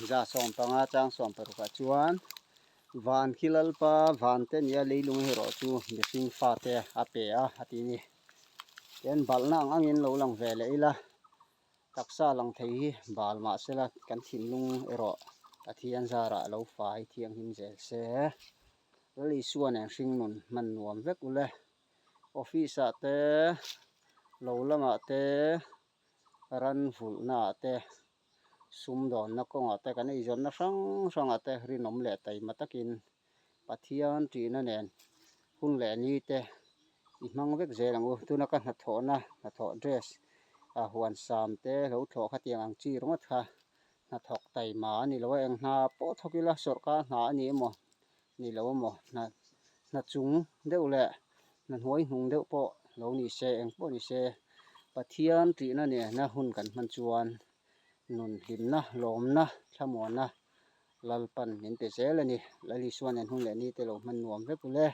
za som panga chang som paru ka chuan van khilal pa van te nia leilung hi ro chu mihring fa te a pe a ati ni ten balna angin lo lang ve le ila taksa lang thei hi bal ma sela kan thin lung ero athian zara lo fai thiang him zel se li suan ang hring nun man nuam vek ule office a te lo lama te ran vul na te sum don na kong ate kan ei zon na sang ate rinom le tai matakin pathian ti na nen hun le ni te i mang vek zelang u tuna kan na tho dress a huan sam te lo tho khatiang ang chi rongat kha na thok tai ma ni lo eng na po thokila sorka na ni mo ni lo mo na chung deuh le na hnuai hnung deuh po lo ni se eng po ni se pathian ti na ne na hun kan man chuan nun hlim na lom na thamon na lalpan min te zel ani lali suan an hun le ni te lo man nuam vek ule